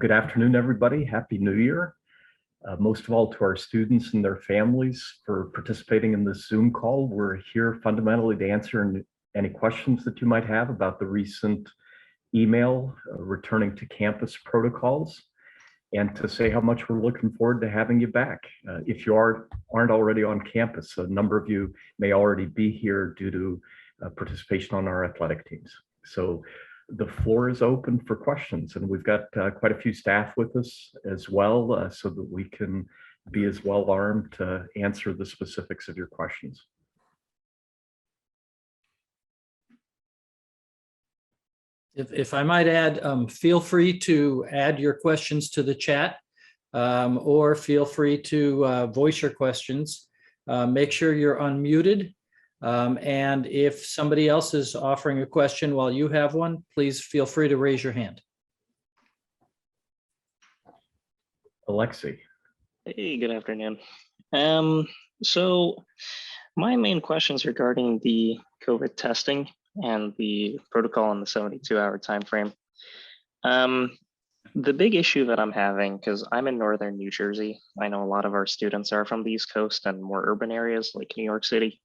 Good afternoon, everybody. Happy New Year. Most of all to our students and their families for participating in this Zoom call. We're here fundamentally to answer any questions that you might have about the recent email returning to campus protocols, and to say how much we're looking forward to having you back. If you aren't already on campus, a number of you may already be here due to participation on our athletic teams. So the floor is open for questions, and we've got quite a few staff with us as well, so that we can be as well armed to answer the specifics of your questions. If I might add, feel free to add your questions to the chat, or feel free to voice your questions. Make sure you're unmuted. And if somebody else is offering a question while you have one, please feel free to raise your hand. Alexi. Hey, good afternoon. So my main questions regarding the COVID testing and the protocol in the 72-hour time frame. The big issue that I'm having, because I'm in northern New Jersey, I know a lot of our students are from the East Coast and more urban areas like New York City.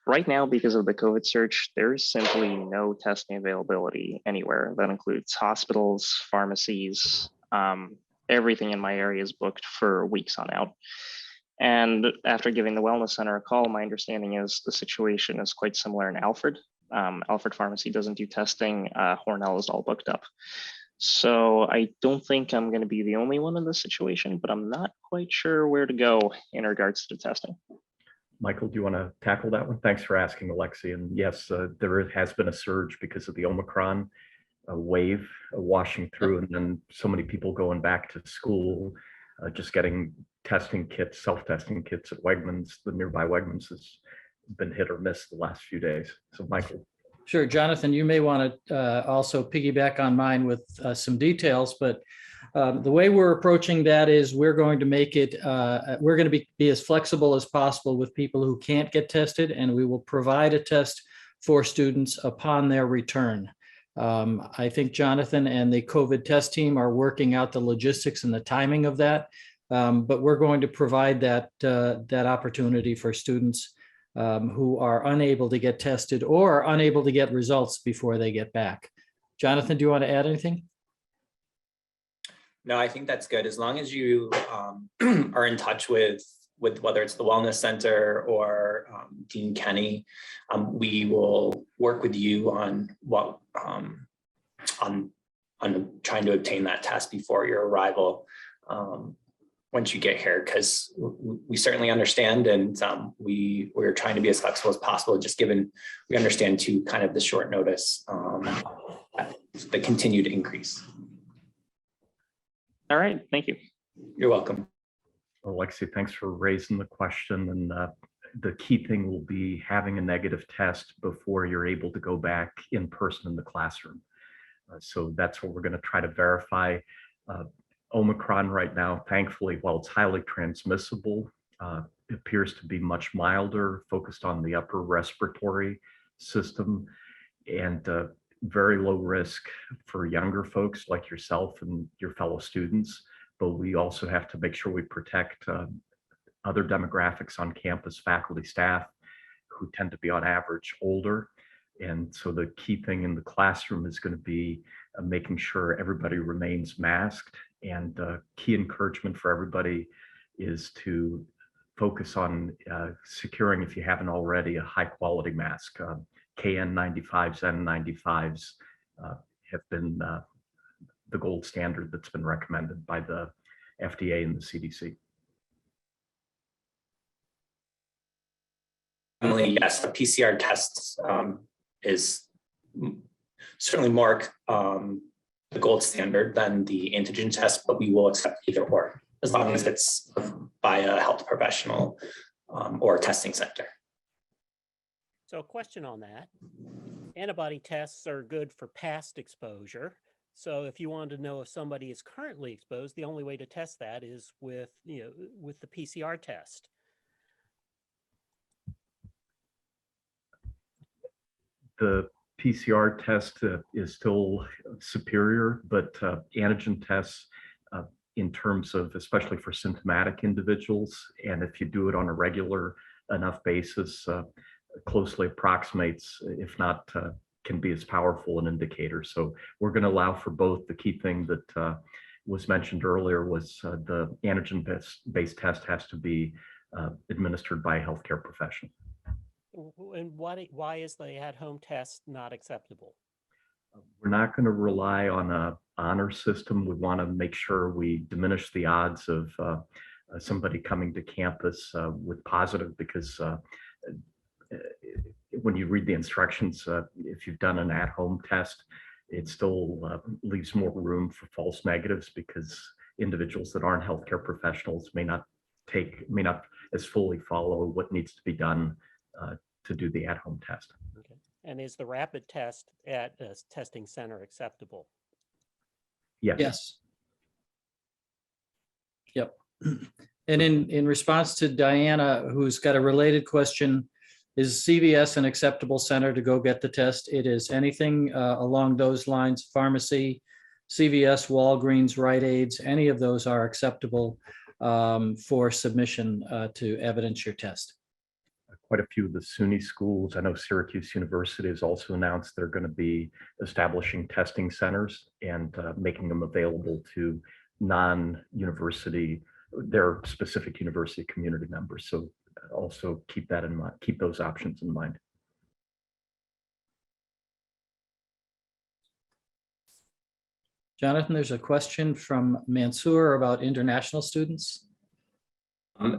Right now, because of the COVID surge, there's simply no testing availability anywhere. That includes hospitals, pharmacies, everything in my area is booked for weeks on out. And after giving the Wellness Center a call, my understanding is the situation is quite similar in Alfred. Alfred Pharmacy doesn't do testing. Hornell is all booked up. So I don't think I'm going to be the only one in this situation, but I'm not quite sure where to go in regards to testing. Michael, do you want to tackle that one? Thanks for asking, Alexi. And yes, there has been a surge because of the Omicron wave washing through, and then so many people going back to school, just getting testing kits, self-testing kits at Wegmans. The nearby Wegmans has been hit or miss the last few days. So Michael. Sure, Jonathan, you may want to also piggyback on mine with some details, but the way we're approaching that is we're going to make it, we're going to be as flexible as possible with people who can't get tested, and we will provide a test for students upon their return. I think Jonathan and the COVID test team are working out the logistics and the timing of that, but we're going to provide that opportunity for students who are unable to get tested or unable to get results before they get back. Jonathan, do you want to add anything? No, I think that's good. As long as you are in touch with whether it's the Wellness Center or Dean Kenny, we will work with you on what on trying to obtain that test before your arrival once you get here, because we certainly understand, and we're trying to be as flexible as possible, just given we understand too kind of the short notice, the continued increase. All right, thank you. You're welcome. Alexi, thanks for raising the question. And the key thing will be having a negative test before you're able to go back in person in the classroom. So that's what we're going to try to verify. Omicron right now, thankfully, while it's highly transmissible, appears to be much milder, focused on the upper respiratory system, and very low risk for younger folks like yourself and your fellow students. But we also have to make sure we protect other demographics on campus, faculty, staff, who tend to be on average older. And so the key thing in the classroom is going to be making sure everybody remains masked. And key encouragement for everybody is to focus on securing, if you haven't already, a high quality mask. KN95s, N95s have been the gold standard that's been recommended by the FDA and the CDC. Yes, the PCR test is certainly more the gold standard than the antigen test, but we will accept either or, as long as it's by a health professional or a testing center. So a question on that. Antibody tests are good for past exposure. So if you wanted to know if somebody is currently exposed, the only way to test that is with the PCR test. The PCR test is still superior, but antigen tests in terms of, especially for symptomatic individuals, and if you do it on a regular enough basis, closely approximates, if not can be as powerful an indicator. So we're going to allow for both. The key thing that was mentioned earlier was the antigen-based test has to be administered by a healthcare professional. And why is the at-home test not acceptable? We're not going to rely on a honor system. We want to make sure we diminish the odds of somebody coming to campus with positive, because when you read the instructions, if you've done an at-home test, it still leaves more room for false negatives, because individuals that aren't healthcare professionals may not as fully follow what needs to be done to do the at-home test. Okay. And is the rapid test at a testing center acceptable? Yes. Yes. Yep. And in response to Diana, who's got a related question, is CVS an acceptable center to go get the test? It is. Anything along those lines, pharmacy, CVS, Walgreens, Rite Aids, any of those are acceptable for submission to evidence your test. Quite a few of the SUNY schools, I know Syracuse University has also announced they're going to be establishing testing centers and making them available to non-university, their specific university community members. So also keep that in mind, keep those options in mind. Jonathan, there's a question from Mansour about international students.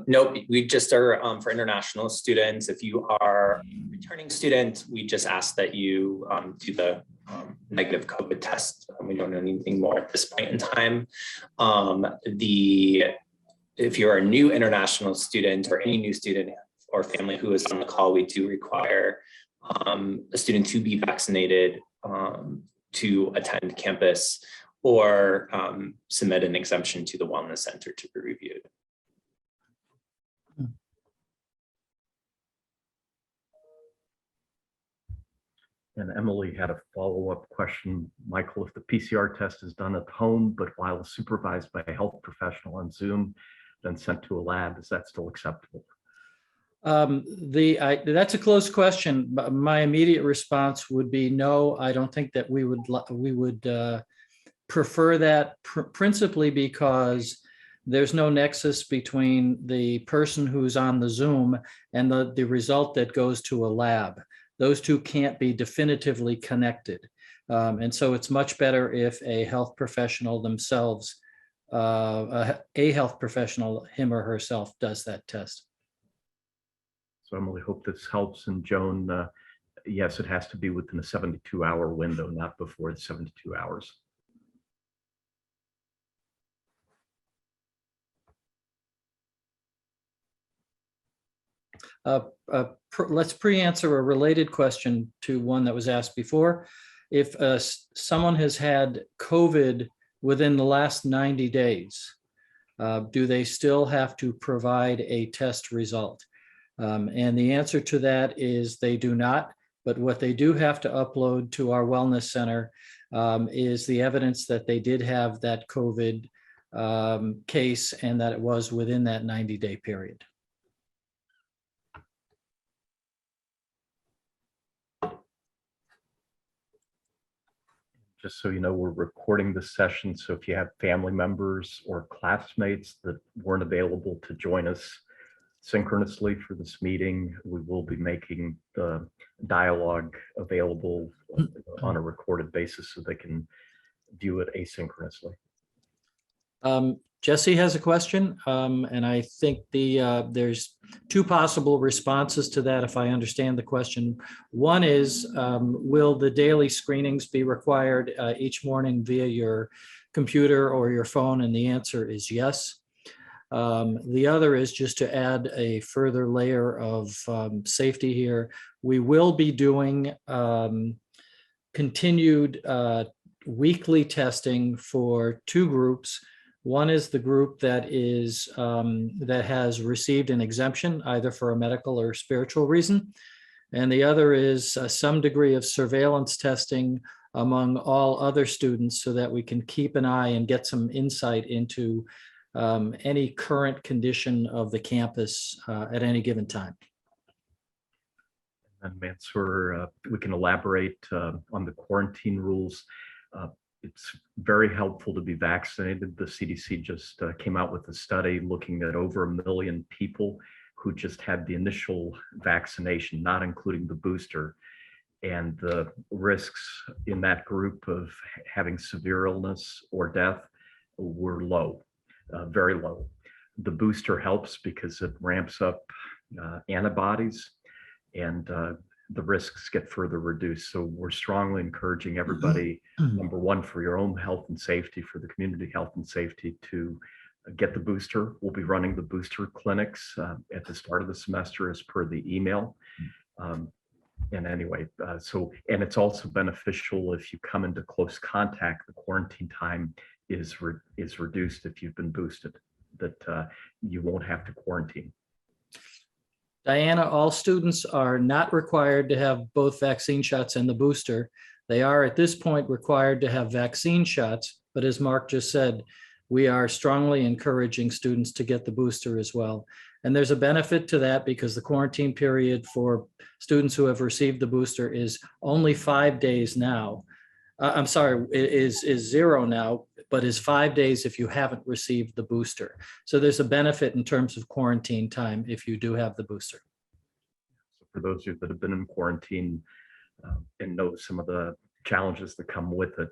No, we just are for international students. If you are a returning student, we just ask that you do the negative COVID test. We don't know anything more at this point in time. If you're a new international student or any new student or family who is on the call, we do require a student to be vaccinated to attend campus, or submit an exemption to the Wellness Center to be reviewed. And Emily had a follow-up question. Michael, if the PCR test is done at home, but while supervised by a health professional on Zoom, then sent to a lab, is that still acceptable? That's a close question. But my immediate response would be no. I don't think that we would prefer that, principally because there's no nexus between the person who's on the Zoom and the result that goes to a lab. Those two can't be definitively connected. And so it's much better if a health professional themselves, a health professional, him or herself, does that test. So Emily, hope this helps. And Joan, yes, it has to be within a 72-hour window, not before the 72 hours. Let's pre-answer a related question to one that was asked before. If someone has had COVID within the last 90 days, do they still have to provide a test result? And the answer to that is they do not. But what they do have to upload to our wellness center is the evidence that they did have that COVID case and that it was within that 90-day period. Just so you know, we're recording this session. So if you have family members or classmates that weren't available to join us synchronously for this meeting, we will be making the dialogue available on a recorded basis so they can view it asynchronously. Jesse has a question, and I think there's two possible responses to that, if I understand the question. One is, will the daily screenings be required each morning via your computer or your phone? And the answer is yes. The other is, just to add a further layer of safety here, we will be doing continued weekly testing for two groups. One is the group that has received an exemption, either for a medical or spiritual reason. And the other is some degree of surveillance testing among all other students so that we can keep an eye and get some insight into any current condition of the campus at any given time. And Mansour, we can elaborate on the quarantine rules. It's very helpful to be vaccinated. The CDC just came out with a study looking at over 1 million people who just had the initial vaccination, not including the booster. And the risks in that group of having severe illness or death were low, very low. The booster helps because it ramps up antibodies, and the risks get further reduced. So we're strongly encouraging everybody, number one, for your own health and safety, for the community health and safety, to get the booster. We'll be running the booster clinics at the start of the semester as per the email. And anyway, and it's also beneficial if you come into close contact, the quarantine time is reduced if you've been boosted, that you won't have to quarantine. Diana, all students are not required to have both vaccine shots and the booster. They are at this point required to have vaccine shots, but as Mark just said, we are strongly encouraging students to get the booster as well. And there's a benefit to that because the quarantine period for students who have received the booster is only 5 days now. I'm sorry, is 0 now, but is 5 days if you haven't received the booster. So there's a benefit in terms of quarantine time if you do have the booster. So for those of you that have been in quarantine and know some of the challenges that come with it,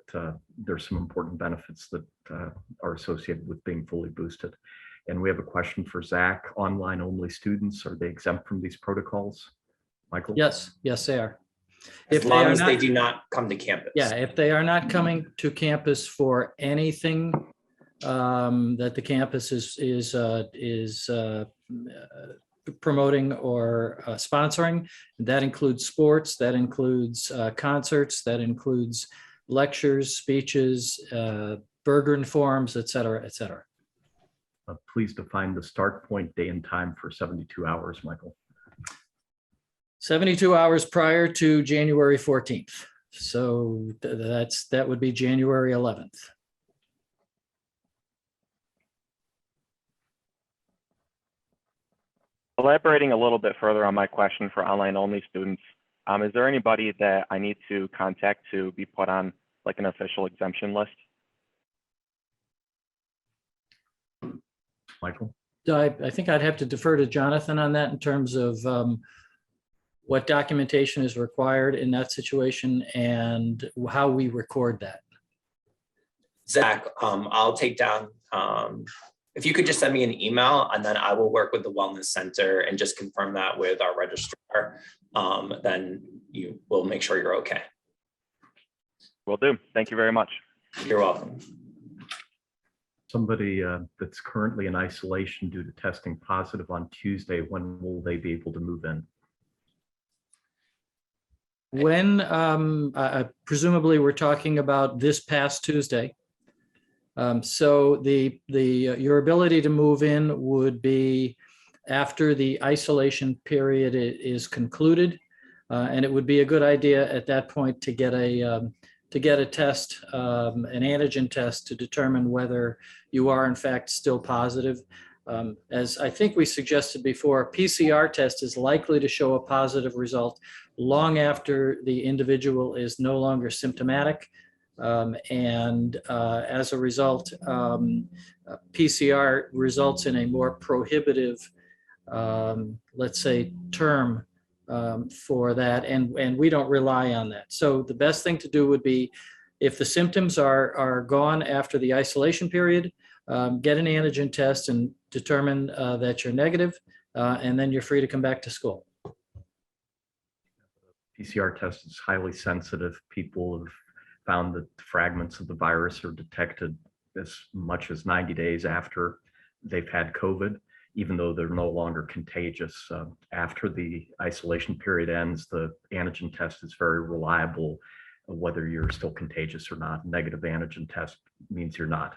there's some important benefits that are associated with being fully boosted. And we have a question for Zach. Online only students, are they exempt from these protocols? Michael? Yes, they are. As long as they do not come to campus. Yeah, if they are not coming to campus for anything that the campus is promoting or sponsoring, that includes sports, that includes concerts, that includes lectures, speeches, Bergeron forums, et cetera, et cetera. Please define the start point, day and time for 72 hours, Michael. 72 hours prior to January 14th. So that would be January 11th. Elaborating a little bit further on my question for online only students, is there anybody that I need to contact to be put on like an official exemption list? Michael? I think I'd have to defer to Jonathan on that in terms of what documentation is required in that situation and how we record that. Zach, I'll take down, if you could just send me an email and then I will work with the Wellness Center and just confirm that with our registrar, then you will make sure you're okay. Will do. Thank you very much. You're welcome. Somebody that's currently in isolation due to testing positive on Tuesday, when will they be able to move in? When presumably we're talking about this past Tuesday. So your ability to move in would be after the isolation period is concluded, and it would be a good idea at that point to get a test, an antigen test, to determine whether you are in fact still positive. As I think we suggested before, a PCR test is likely to show a positive result long after the individual is no longer symptomatic. As a result, PCR results in a more prohibitive, let's say, term for that, and we don't rely on that. So the best thing to do would be, if the symptoms are gone after the isolation period, get an antigen test and determine that you're negative, and then you're free to come back to school. PCR test is highly sensitive. People have found that fragments of the virus are detected as much as 90 days after they've had COVID, even though they're no longer contagious. After the isolation period ends, the antigen test is very reliable, whether you're still contagious or not. Negative antigen test means you're not.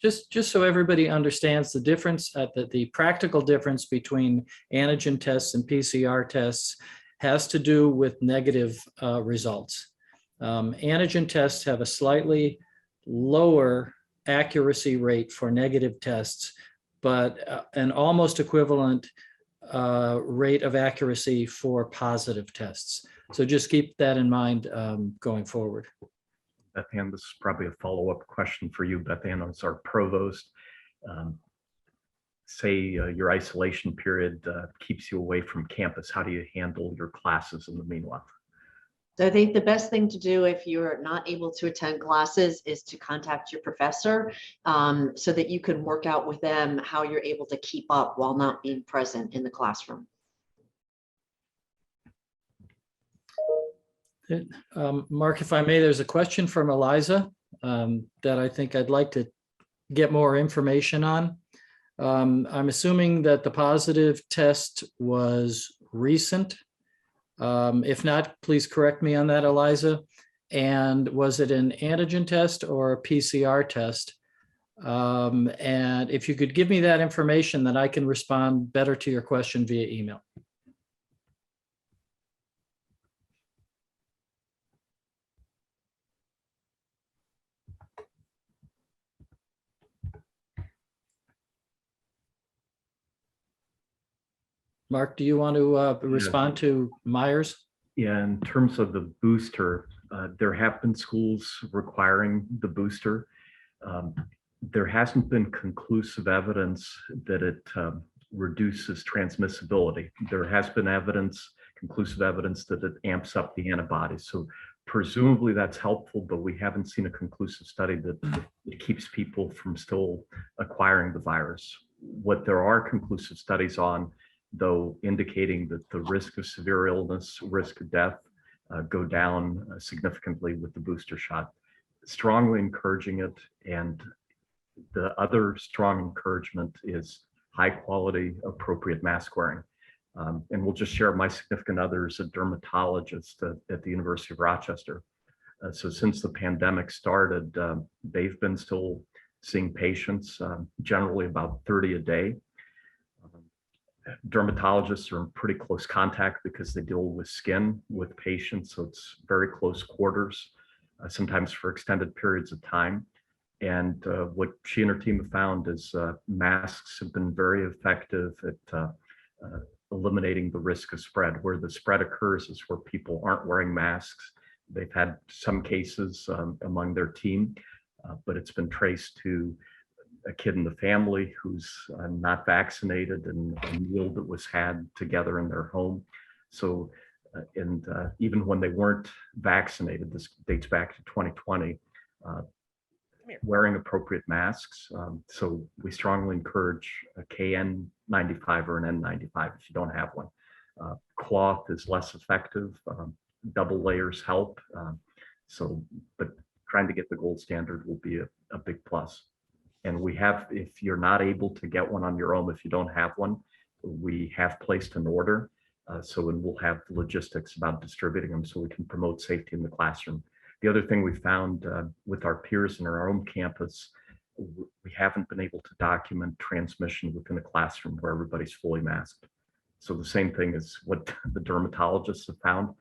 Just so everybody understands the difference, the practical difference between antigen tests and PCR tests. has to do with negative results. Antigen tests have a slightly lower accuracy rate for negative tests, but an almost equivalent rate of accuracy for positive tests. So just keep that in mind going forward. Beth Ann, this is probably a follow-up question for you, Beth Ann, as our provost. Say your isolation period keeps you away from campus. How do you handle your classes in the meanwhile? So I think the best thing to do if you're not able to attend classes is to contact your professor so that you can work out with them how you're able to keep up while not being present in the classroom. Mark, if I may, there's a question from Eliza that I think I'd like to get more information on. I'm assuming that the positive test was recent. If not, please correct me on that, Eliza. And was it an antigen test or a PCR test? And if you could give me that information, then I can respond better to your question via email. Mark, do you want to respond to Myers? Yeah, in terms of the booster, there have been schools requiring the booster. There hasn't been conclusive evidence that it reduces transmissibility. There has been conclusive evidence that it amps up the antibodies. So presumably that's helpful, but we haven't seen a conclusive study that it keeps people from still acquiring the virus. What there are conclusive studies on, though, indicating that the risk of severe illness, risk of death go down significantly with the booster shot. Strongly encouraging it. And the other strong encouragement is high quality, appropriate mask wearing. And we'll just share my significant other is a dermatologist at the University of Rochester. So since the pandemic started, they've been still seeing patients, generally about 30 a day. Dermatologists are in pretty close contact because they deal with skin with patients. So it's very close quarters, sometimes for extended periods of time. And what she and her team have found is masks have been very effective at eliminating the risk of spread. Where the spread occurs is where people aren't wearing masks. They've had some cases among their team, but it's been traced to a kid in the family who's not vaccinated and a meal that was had together in their home. So, even when they weren't vaccinated, this dates back to 2020, wearing appropriate masks. So we strongly encourage a KN95 or an N95 if you don't have one. Cloth is less effective. Double layers help. But trying to get the gold standard will be a big plus. And we have, if you're not able to get one on your own, if you don't have one, we have placed an order. And we'll have logistics about distributing them so we can promote safety in the classroom. The other thing we found with our peers in our own campus, we haven't been able to document transmission within a classroom where everybody's fully masked. So the same thing is what the dermatologists have found,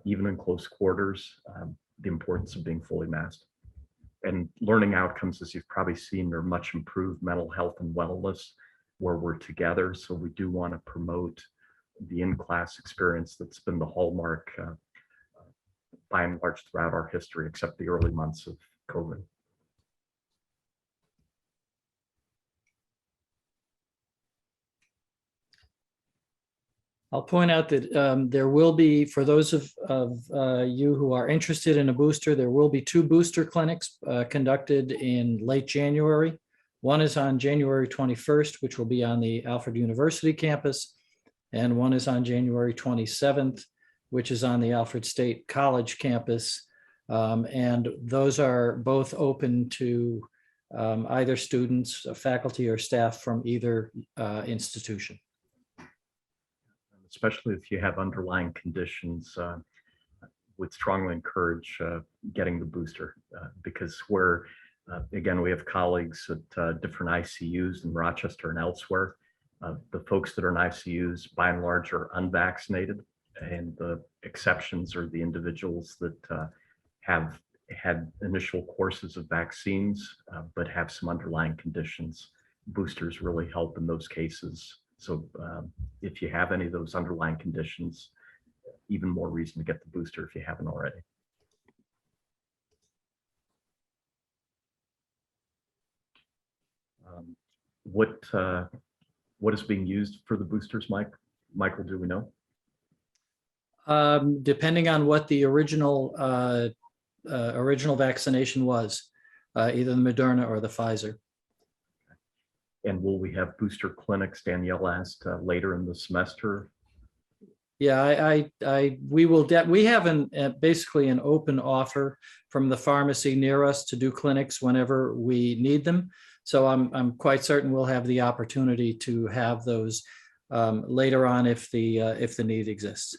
even in close quarters, the importance of being fully masked. And learning outcomes, as you've probably seen, are much improved mental health and wellness where we're together. So we do want to promote the in-class experience that's been the hallmark by and large throughout our history, except the early months of COVID. I'll point out that there will be, for those of you who are interested in a booster, there will be 2 booster clinics conducted in late January. One is on January 21st, which will be on the Alfred University campus, and one is on January 27th, which is on the Alfred State College campus. And those are both open to either students, faculty, or staff from either institution. Especially if you have underlying conditions, would strongly encourage getting the booster because again, we have colleagues at different ICUs in Rochester and elsewhere. The folks that are in ICUs, by and large, are unvaccinated. and the exceptions are the individuals that have had initial courses of vaccines, but have some underlying conditions. Boosters really help in those cases. So if you have any of those underlying conditions, even more reason to get the booster if you haven't already. What is being used for the boosters, Michael, do we know? Depending on what the original vaccination was, either the Moderna or the Pfizer. And will we have booster clinics, Danielle asked, later in the semester? Yeah, we have basically an open offer from the pharmacy near us to do clinics whenever we need them. So I'm quite certain we'll have the opportunity to have those later on if the need exists.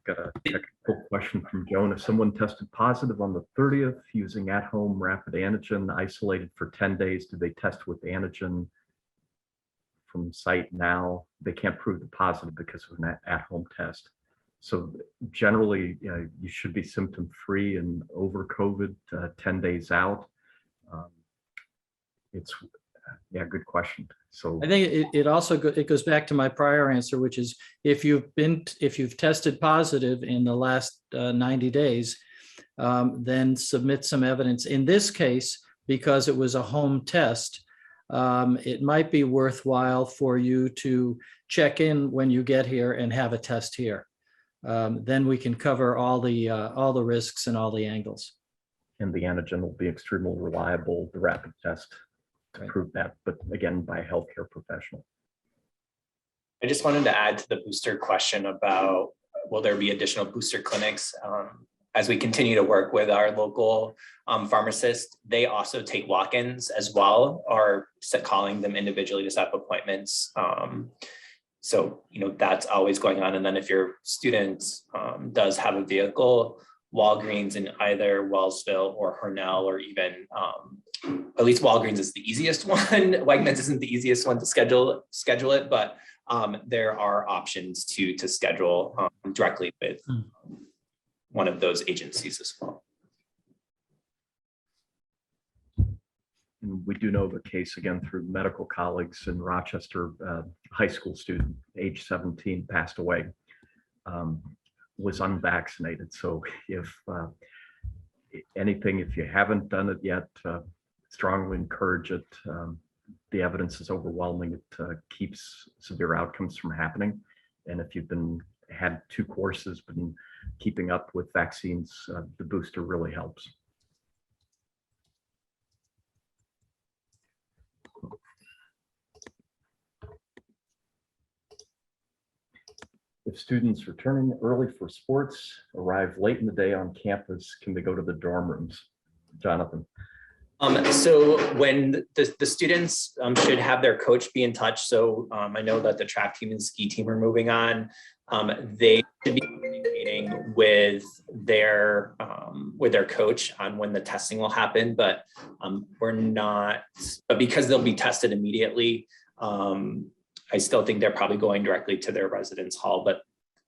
Got a technical question from Joan. If someone tested positive on the 30th using at-home rapid antigen isolated for 10 days, do they test with antigen from site now? They can't prove the positive because of an at-home test. So generally, you should be symptom-free and over COVID 10 days out. Good question. So I think it goes back to my prior answer, which is if you've tested positive in the last 90 days, then submit some evidence. In this case, because it was a home test, it might be worthwhile for you to check in when you get here and have a test here. Then we can cover all the risks and all the angles. And the antigen will be extremely reliable, the rapid test, to prove that, but again, by a healthcare professional. I just wanted to add to the booster question about, will there be additional booster clinics? As we continue to work with our local pharmacists, they also take walk-ins as well, or calling them individually to set up appointments. So, that's always going on. And then if your student does have a vehicle, Walgreens in either Wellsville or Hornell, or even at least Walgreens is the easiest one. Wegmans isn't the easiest one to schedule it, but there are options to schedule directly with one of those agencies as well. And we do know the case again through medical colleagues in Rochester, high school student, age 17, passed away, was unvaccinated. So if you haven't done it yet, strongly encourage it. The evidence is overwhelming. It keeps severe outcomes from happening. And if you've had 2 courses, been keeping up with vaccines, the booster really helps. If students returning early for sports arrive late in the day on campus, can they go to the dorm rooms? Jonathan. So when the students should have their coach be in touch. So I know that the track team and ski team are moving on. They should be communicating with their coach on when the testing will happen, but because they'll be tested immediately. I still think they're probably going directly to their residence hall, but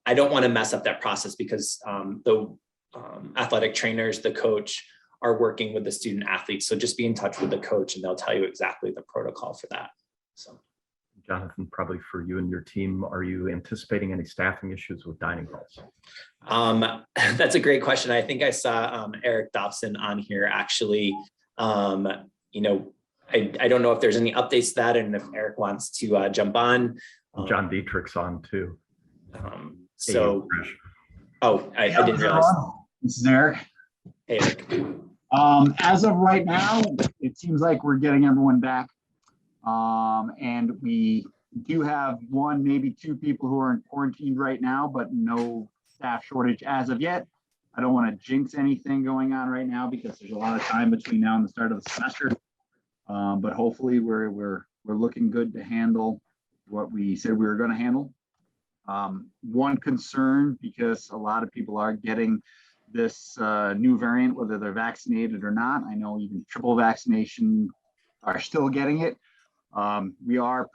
I don't want to mess up that process because the athletic trainers, the coach, are working with the student athletes. So just be in touch with the coach and they'll tell you exactly the protocol for that. So, Jonathan, probably for you and your team, are you anticipating any staffing issues with dining halls? That's a great question. I think I saw Eric Dobson on here actually. I don't know if there's any updates to that and if Eric wants to jump on. John Dietrich's on too. I didn't realize. This is Eric. Hey, Eric. As of right now, it seems like we're getting everyone back. And we do have 1, maybe 2 people who are in quarantine right now, but no staff shortage as of yet. I don't want to jinx anything going on right now because there's a lot of time between now and the start of the semester. But hopefully we're looking good to handle what we said we were going to handle. One concern, because a lot of people are getting this new variant, whether they're vaccinated or not. I know even triple vaccination are still getting it. We are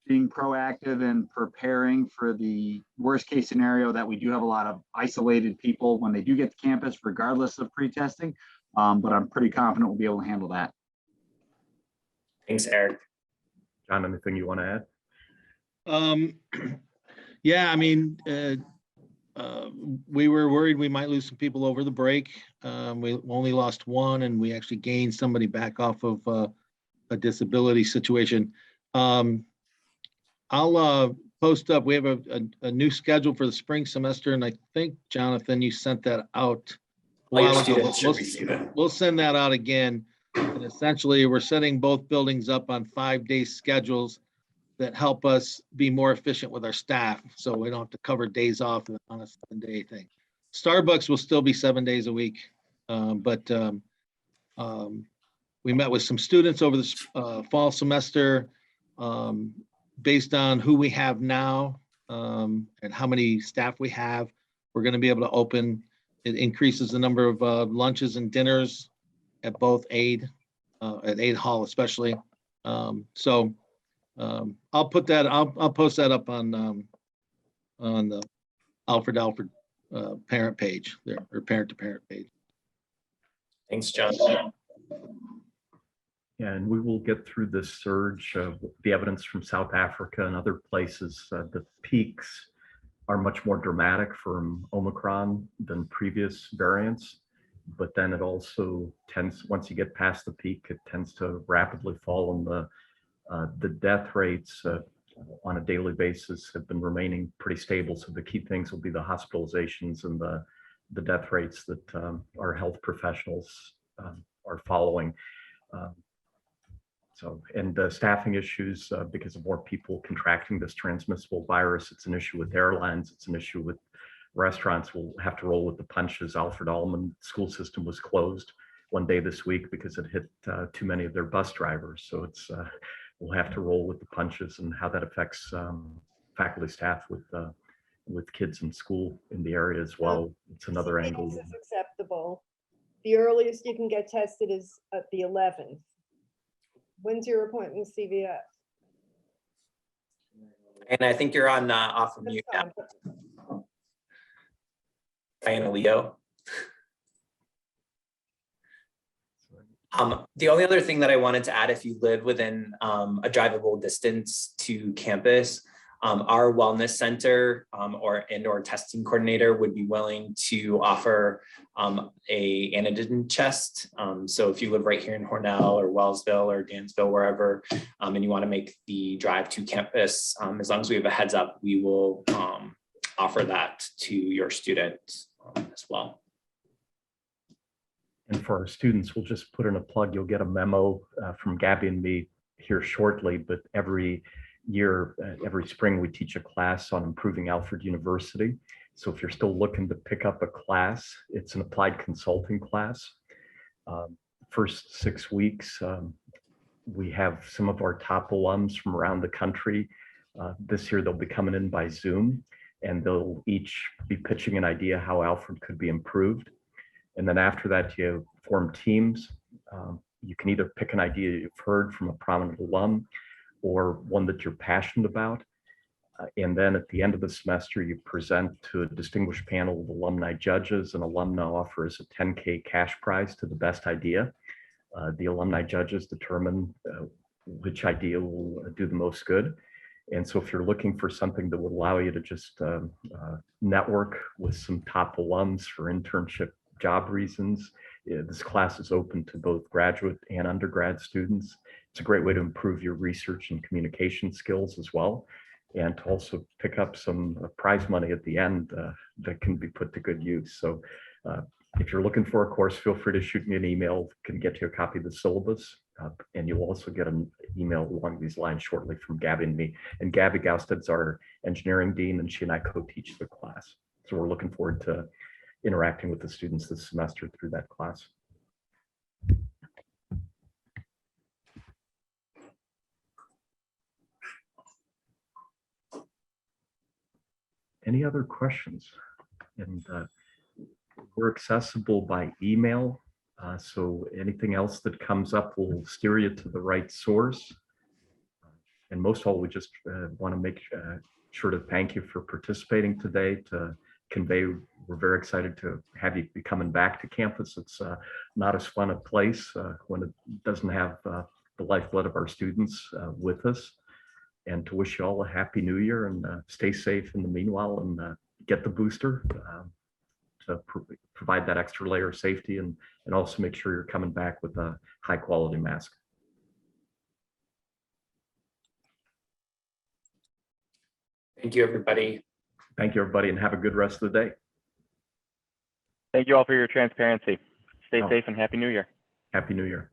being proactive and preparing for the worst case scenario that we do have a lot of isolated people when they do get to campus, regardless of pre-testing. But I'm pretty confident we'll be able to handle that. Thanks, Eric. John, anything you want to add? Yeah, I mean, we were worried we might lose some people over the break. We only lost one, and we actually gained somebody back off of a disability situation. I'll post up. We have a new schedule for the spring semester, and I think, Jonathan, you sent that out. All your students should receive it. We'll send that out again. And essentially, we're setting both buildings up on 5-day schedules that help us be more efficient with our staff, so we don't have to cover days off on a 7-day thing. Starbucks will still be 7 days a week, but we met with some students over the fall semester. Based on who we have now and how many staff we have, we're going to be able to open. It increases the number of lunches and dinners at both Aid, at Aid Hall especially. So I'll put that. I'll post that up on the Alfred parent page there, or parent to parent page. Thanks, John. And we will get through this surge of the evidence from South Africa and other places. The peaks are much more dramatic from Omicron than previous variants, but then it also tends, once you get past the peak, it tends to rapidly fall, and the death rates on a daily basis have been remaining pretty stable. So the key things will be the hospitalizations and the death rates that our health professionals are following. And the staffing issues, because of more people contracting this transmissible virus, it's an issue with airlines, it's an issue with restaurants. We'll have to roll with the punches. Alfred Allman school system was closed one day this week because it hit too many of their bus drivers. So it's we'll have to roll with the punches, and how that affects faculty staff with kids in school in the area as well. It's another angle. This is acceptable. The earliest you can get tested is at the 11th. When's your appointment with CVS? And I think you're on off of mute now. Diana Leo. The only other thing that I wanted to add, if you live within a drivable distance to campus, our wellness center or indoor testing coordinator would be willing to offer a antigen test. So if you live right here in Hornell or Wellsville or Dansville, wherever, and you want to make the drive to campus, as long as we have a heads up, we will offer that to your students as well. And for our students, we'll just put in a plug. You'll get a memo from Gabby and me here shortly, but every year, every spring, we teach a class on improving Alfred University. So if you're still looking to pick up a class, it's an applied consulting class. First 6 weeks, we have some of our top alums from around the country. This year, they'll be coming in by Zoom, and they'll each be pitching an idea how Alfred could be improved. And then after that, you form teams. You can either pick an idea you've heard from a prominent alum or one that you're passionate about. And then at the end of the semester, you present to a distinguished panel of alumni judges, and alumni offers a $10K cash prize to the best idea. The alumni judges determine which idea will do the most good. And so if you're looking for something that would allow you to just network with some top alums for internship job reasons, this class is open to both graduate and undergrad students. It's a great way to improve your research and communication skills as well, and to also pick up some prize money at the end that can be put to good use. So if you're looking for a course, feel free to shoot me an email, can get you a copy of the syllabus, and you'll also get an email along these lines shortly from Gabby and me. And Gabby Gausted's our engineering dean, and she and I co-teach the class. So we're looking forward to interacting with the students this semester through that class. Any other questions? And we're accessible by email. So anything else that comes up will steer you to the right source. And most of all, we just want to make sure to thank you for participating today, to convey we're very excited to have you be coming back to campus. It's not as fun a place when it doesn't have the lifeblood of our students with us. And to wish you all a happy new year, and stay safe in the meanwhile, and get the booster to provide that extra layer of safety, and also make sure you're coming back with a high quality mask. Thank you, everybody. Thank you, everybody, and have a good rest of the day. Thank you all for your transparency. Stay Oh. safe and Happy New Year. Happy New Year.